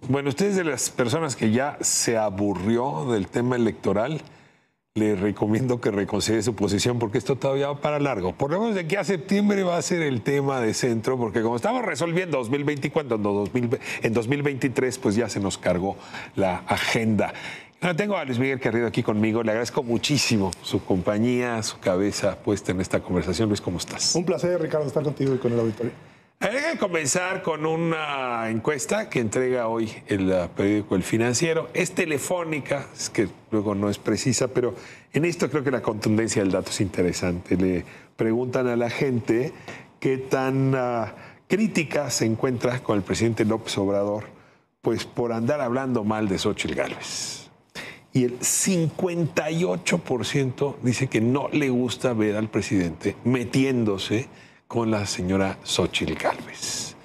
Bueno, usted es de las personas que ya se aburrió del tema electoral. Le recomiendo que reconsidere su posición porque esto todavía va para largo. Por lo menos de aquí a septiembre va a ser el tema de centro, porque como estamos resolviendo 2024, en 2023, pues ya se nos cargó la agenda. Ahora tengo a Luis Miguel Carrillo aquí conmigo. Le agradezco muchísimo su compañía, su cabeza puesta en esta conversación. Luis, ¿cómo estás? Un placer, Ricardo, estar contigo y con el auditorio. Hay que comenzar con una encuesta que entrega hoy el periódico El Financiero. Es telefónica, es que luego no es precisa, pero en esto creo que la contundencia del dato es interesante. Le preguntan a la gente qué tan crítica se encuentra con el presidente López Obrador, pues por andar hablando mal de Xóchitl Gálvez. Y el 58% dice que no le gusta ver al presidente metiéndose con la señora Xóchitl Gálvez.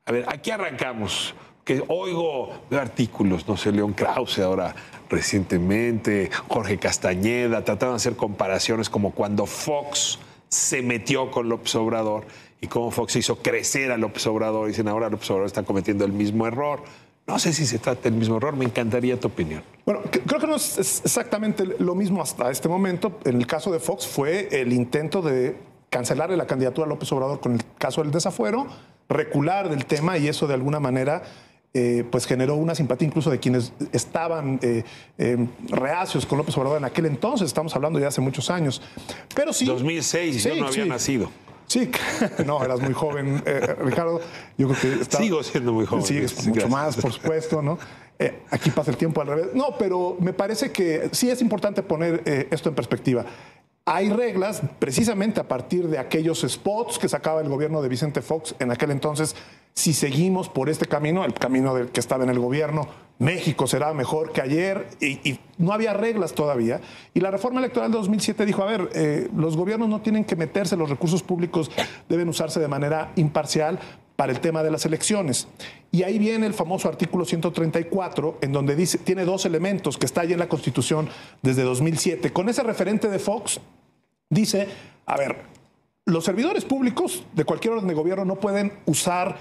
A ver, aquí arrancamos, que oigo de artículos, no sé, León Krause ahora recientemente, Jorge Castañeda, trataron de hacer comparaciones como cuando Fox se metió con López Obrador y cómo Fox hizo crecer a López Obrador. Dicen ahora López Obrador está cometiendo el mismo error. No sé si se trata del mismo error, me encantaría tu opinión. Bueno, creo que no es exactamente lo mismo hasta este momento. En el caso de Fox fue el intento de cancelarle la candidatura a López Obrador con el caso del desafuero, recular del tema, y eso de alguna manera pues generó una simpatía incluso de quienes estaban reacios con López Obrador en aquel entonces. Estamos hablando ya hace muchos años. Pero sí, 2006, sí, yo no había nacido. Sí, no, eras muy joven, Ricardo. Yo creo que sigo siendo muy joven. Sí, mucho más, por supuesto, ¿no? Aquí pasa el tiempo al revés. No, pero me parece que sí es importante poner esto en perspectiva. Hay reglas precisamente a partir de aquellos spots que sacaba el gobierno de Vicente Fox en aquel entonces. Si seguimos por este camino, el camino del que estaba en el gobierno, México será mejor que ayer, y no había reglas todavía. Y la reforma electoral de 2007 dijo, a ver, los gobiernos no tienen que meterse, los recursos públicos deben usarse de manera imparcial para el tema de las elecciones. Y ahí viene el famoso artículo 134, en donde dice, tiene dos elementos que está ahí en la Constitución desde 2007. Con ese referente de Fox, dice, a ver, los servidores públicos de cualquier orden de gobierno no pueden usar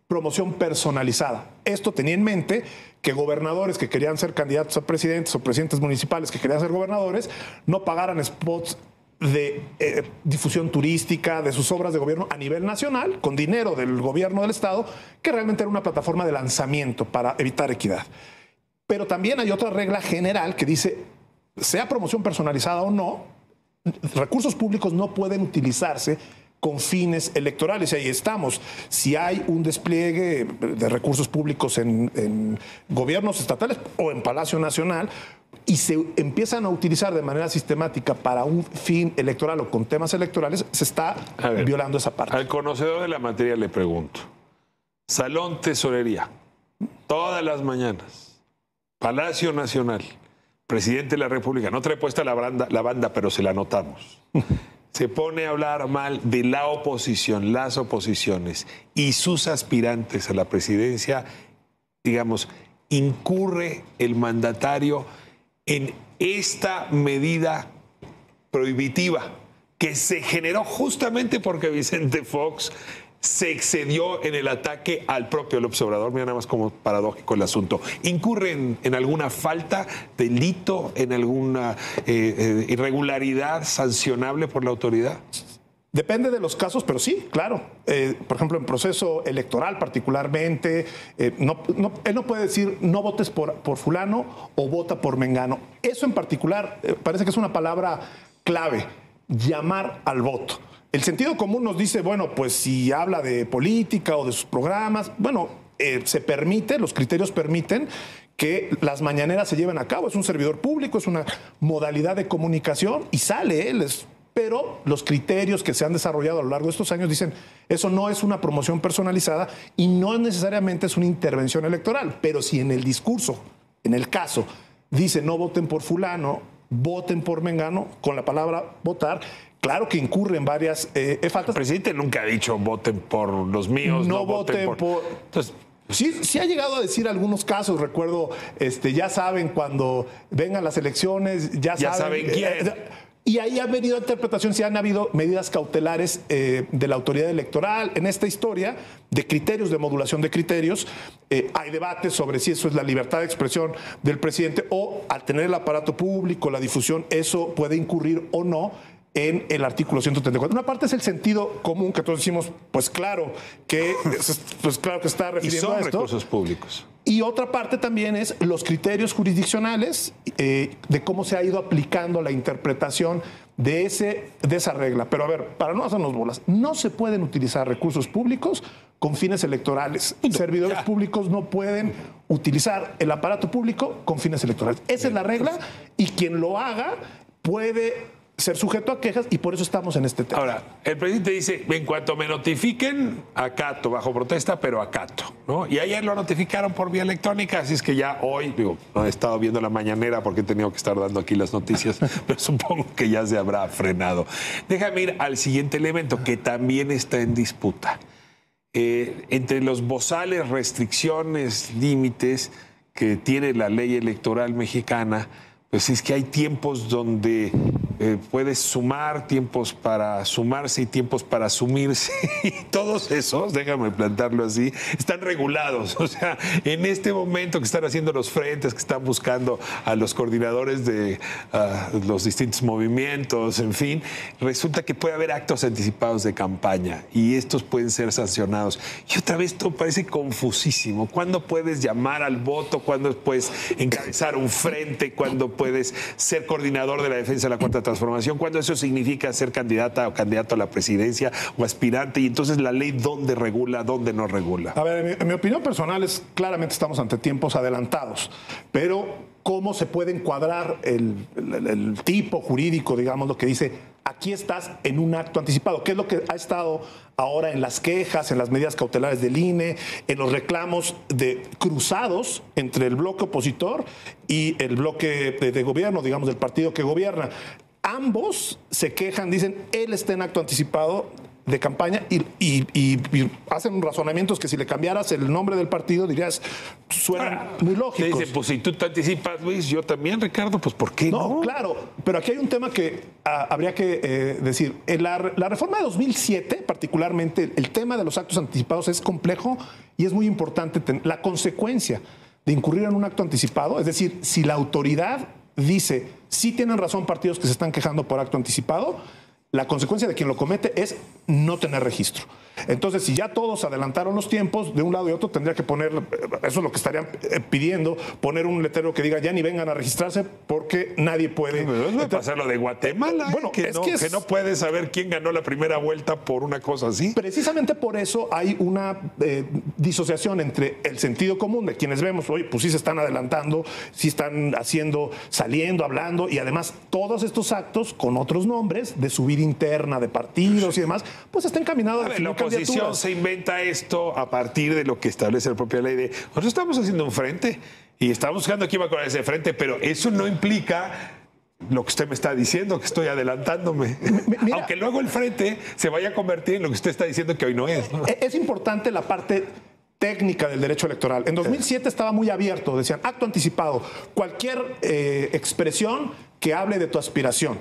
promoción personalizada. Esto tenía en mente que gobernadores que querían ser candidatos a presidentes o presidentes municipales que querían ser gobernadores no pagaran spots de difusión turística de sus obras de gobierno a nivel nacional, con dinero del gobierno del estado, que realmente era una plataforma de lanzamiento para evitar equidad. Pero también hay otra regla general que dice, sea promoción personalizada o no, recursos públicos no pueden utilizarse con fines electorales. Y ahí estamos. Si hay un despliegue de recursos públicos en gobiernos estatales o en Palacio Nacional y se empiezan a utilizar de manera sistemática para un fin electoral o con temas electorales, se está violando esa parte. Al conocedor de la materia le pregunto. Salón Tesorería, todas las mañanas, Palacio Nacional, Presidente de la República, no trae puesta la banda, pero se la anotamos. Se pone a hablar mal de la oposición, las oposiciones y sus aspirantes a la presidencia, digamos, incurre el mandatario en esta medida prohibitiva que se generó justamente porque Vicente Fox se excedió en el ataque al propio López Obrador. Mira nada más como paradójico el asunto. ¿Incurre en alguna falta, delito, en alguna irregularidad sancionable por la autoridad? Depende de los casos, pero sí, claro. Por ejemplo, en proceso electoral particularmente, él no puede decir no votes por fulano o vota por mengano. Eso en particular parece que es una palabra clave, llamar al voto. El sentido común nos dice, bueno, pues si habla de política o de sus programas, bueno, se permite, los criterios permiten que las mañaneras se lleven a cabo. Es un servidor público, es una modalidad de comunicación y sale él. Pero los criterios que se han desarrollado a lo largo de estos años dicen, eso no es una promoción personalizada y no necesariamente es una intervención electoral. Pero si en el discurso, en el caso, dice no voten por fulano, voten por mengano, con la palabra votar, claro que incurre en varias faltas. El presidente nunca ha dicho voten por los míos, no voten por... Entonces, sí ha llegado a decir algunos casos, recuerdo, ya saben, cuando vengan las elecciones, ya saben quién. Y ahí ha venido interpretación si han habido medidas cautelares de la autoridad electoral. En esta historia de criterios, de modulación de criterios, hay debates sobre si eso es la libertad de expresión del presidente o al tener el aparato público, la difusión, eso puede incurrir o no en el artículo 134. Una parte es el sentido común que todos decimos, pues claro que está refiriendo a esto. Y son recursos públicos. Y otra parte también es los criterios jurisdiccionales de cómo se ha ido aplicando la interpretación de esa regla. Pero a ver, para no hacernos bolas, no se pueden utilizar recursos públicos con fines electorales. Servidores públicos no pueden utilizar el aparato público con fines electorales. Esa es la regla y quien lo haga puede ser sujeto a quejas y por eso estamos en este tema. Ahora, el presidente dice, en cuanto me notifiquen, acato, bajo protesta, pero acato, ¿no? Y ayer lo notificaron por vía electrónica, así es que ya hoy, no he estado viendo la mañanera porque he tenido que estar dando aquí las noticias, pero supongo que ya se habrá frenado. Déjame ir al siguiente elemento que también está en disputa. Entre los bozales, restricciones, límites que tiene la ley electoral mexicana, pues es que hay tiempos donde puedes sumar, tiempos para sumarse y tiempos para sumirse. Y todos esos, déjame plantearlo así, están regulados. O sea, en este momento que están haciendo los frentes, que están buscando a los coordinadores de los distintos movimientos, en fin, resulta que puede haber actos anticipados de campaña y estos pueden ser sancionados. Y otra vez todo parece confusísimo. ¿Cuándo puedes llamar al voto? ¿Cuándo puedes encabezar un frente? ¿Cuándo puedes ser coordinador de la defensa de la Cuarta Transformación? ¿Cuándo eso significa ser candidata o candidato a la presidencia o aspirante? Y entonces la ley, ¿dónde regula, dónde no regula? A ver, en mi opinión personal es claramente estamos ante tiempos adelantados, pero ¿cómo se puede encuadrar el tipo jurídico, digamos, lo que dice aquí estás en un acto anticipado? ¿Qué es lo que ha estado ahora en las quejas, en las medidas cautelares del INE, en los reclamos cruzados entre el bloque opositor y el bloque de gobierno, digamos, del partido que gobierna? Ambos se quejan, dicen, él está en acto anticipado de campaña y hacen razonamientos que si le cambiaras el nombre del partido dirías, suenan muy lógicos. Te dicen, pues si tú te anticipas, Luis, yo también, Ricardo, pues ¿por qué no? No, claro, pero aquí hay un tema que habría que decir. La reforma de 2007, particularmente, el tema de los actos anticipados es complejo y es muy importante la consecuencia de incurrir en un acto anticipado, es decir, si la autoridad dice, sí tienen razón partidos que se están quejando por acto anticipado, la consecuencia de quien lo comete es no tener registro. Entonces, si ya todos adelantaron los tiempos de un lado y otro, tendría que poner, eso es lo que estarían pidiendo, poner un letrero que diga ya ni vengan a registrarse porque nadie puede. Pero eso va a pasar lo de Guatemala, bueno, que no puedes saber quién ganó la primera vuelta por una cosa así. Precisamente por eso hay una disociación entre el sentido común de quienes vemos, oye, pues sí se están adelantando, sí están haciendo, saliendo, hablando, y además todos estos actos con otros nombres de su vida interna, de partidos y demás, pues está encaminado a la oposición se inventa esto a partir de lo que establece la propia ley de nosotros estamos haciendo un frente y estamos buscando quién va con ese frente, pero eso no implica lo que usted me está diciendo, que estoy adelantándome. Mira, aunque luego el frente se vaya a convertir en lo que usted está diciendo que hoy no es, ¿no? Es importante la parte técnica del derecho electoral. En 2007 estaba muy abierto, decían acto anticipado, cualquier expresión que hable de tu aspiración.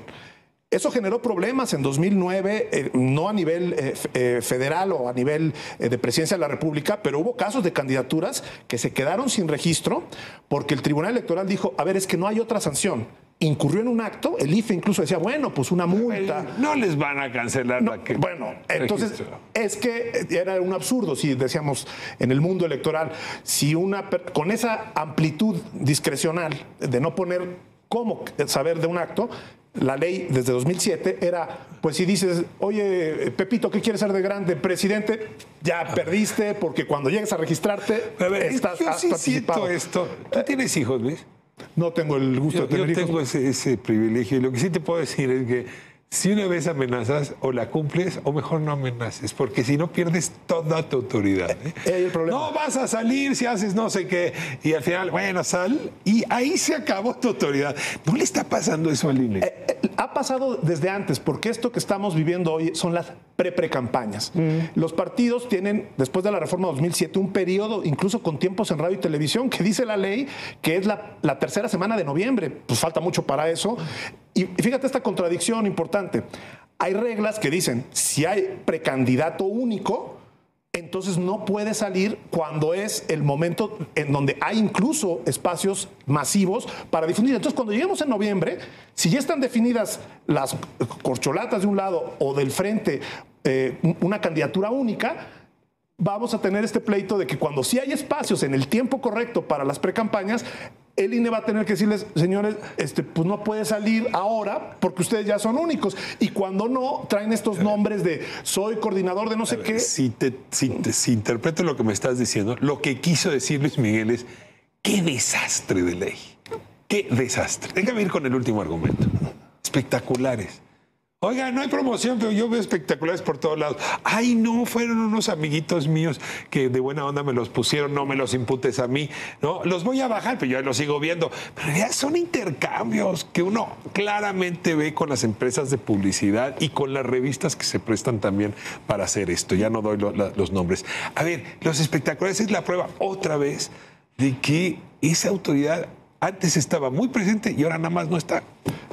Eso generó problemas en 2009, no a nivel federal o a nivel de presidencia de la República, pero hubo casos de candidaturas que se quedaron sin registro porque el Tribunal Electoral dijo, a ver, es que no hay otra sanción. Incurrió en un acto, el IFE incluso decía, bueno, pues una multa. No les van a cancelar la que... Bueno, entonces es que era un absurdo, si decíamos en el mundo electoral, si con esa amplitud discrecional de no poner cómo saber de un acto, la ley desde 2007 era, pues si dices, oye, Pepito, ¿qué quieres ser de grande? Presidente, ya perdiste porque cuando llegues a registrarte estás anticipado. Esto. ¿Tú tienes hijos, Luis? No tengo el gusto de tener hijos. Yo tengo ese privilegio y lo que sí te puedo decir es que si una vez amenazas, o la cumples o mejor no amenaces, porque si no pierdes toda tu autoridad. El problema. No vas a salir si haces no sé qué y al final, bueno, sal y ahí se acabó tu autoridad. ¿No le está pasando eso al INE? Ha pasado desde antes, porque esto que estamos viviendo hoy son las pre-campañas. Los partidos tienen, después de la reforma 2007, un periodo, incluso con tiempos en radio y televisión, que dice la ley que es la tercera semana de noviembre. Pues falta mucho para eso. Y fíjate esta contradicción importante. Hay reglas que dicen, si hay precandidato único, entonces no puede salir cuando es el momento en donde hay incluso espacios masivos para difundir. Entonces, cuando lleguemos en noviembre, si ya están definidas las corcholatas de un lado o del frente, una candidatura única, vamos a tener este pleito de que cuando sí hay espacios en el tiempo correcto para las precampañas, el INE va a tener que decirles, señores, pues no puede salir ahora porque ustedes ya son únicos. Y cuando no, traen estos nombres de soy coordinador de no sé qué. Si interpreto lo que me estás diciendo, lo que quiso decir Luis Miguel es, qué desastre de ley. Qué desastre. Déjame ir con el último argumento. Espectaculares. Oiga, no hay promoción, pero yo veo espectaculares por todos lados. Ay, no, fueron unos amiguitos míos que de buena onda me los pusieron, no me los imputes a mí. No, los voy a bajar, pero yo los sigo viendo. Pero ya son intercambios que uno claramente ve con las empresas de publicidad y con las revistas que se prestan también para hacer esto. Ya no doy los nombres. A ver, los espectaculares es la prueba otra vez de que esa autoridad antes estaba muy presente y ahora nada más no está.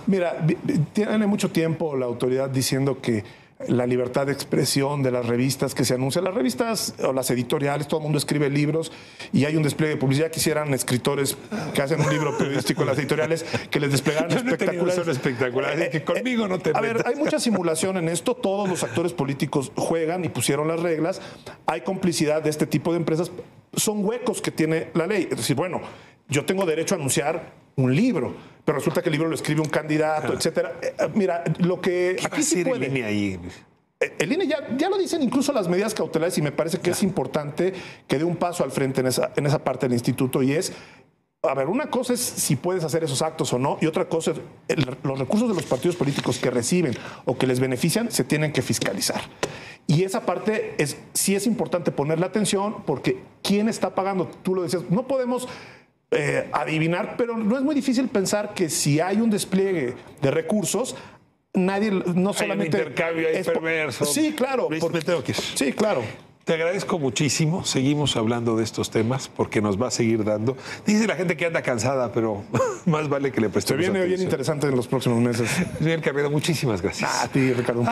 Mira, tiene mucho tiempo la autoridad diciendo que la libertad de expresión de las revistas que se anuncian, las revistas o las editoriales, todo el mundo escribe libros y hay un despliegue de publicidad. Quisieran escritores que hacen un libro periodístico en las editoriales que les desplegaran espectaculares. Espectaculares, que conmigo no te metas. A ver, hay mucha simulación en esto. Todos los actores políticos juegan y pusieron las reglas. Hay complicidad de este tipo de empresas. Son huecos que tiene la ley. Es decir, bueno, yo tengo derecho a anunciar un libro, pero resulta que el libro lo escribe un candidato, etcétera. Mira, lo que ¿qué aquí sí puede. El INE ahí? El INE ya lo dicen incluso las medidas cautelares y me parece que es importante que dé un paso al frente en esa parte del instituto y es, a ver, una cosa es si puedes hacer esos actos o no y otra cosa es los recursos de los partidos políticos que reciben o que les benefician se tienen que fiscalizar. Y esa parte sí es importante ponerle atención porque ¿quién está pagando? Tú lo decías, no podemos adivinar, pero no es muy difícil pensar que si hay un despliegue de recursos, nadie, no hay solamente... un intercambio ahí perverso. Sí, claro. Sí, claro. Te agradezco muchísimo. Seguimos hablando de estos temas porque nos va a seguir dando. Dice la gente que anda cansada, pero más vale que le prestemos atención. Se viene bien interesante en los próximos meses. Miguel Carrera, muchísimas gracias. A ti, Ricardo.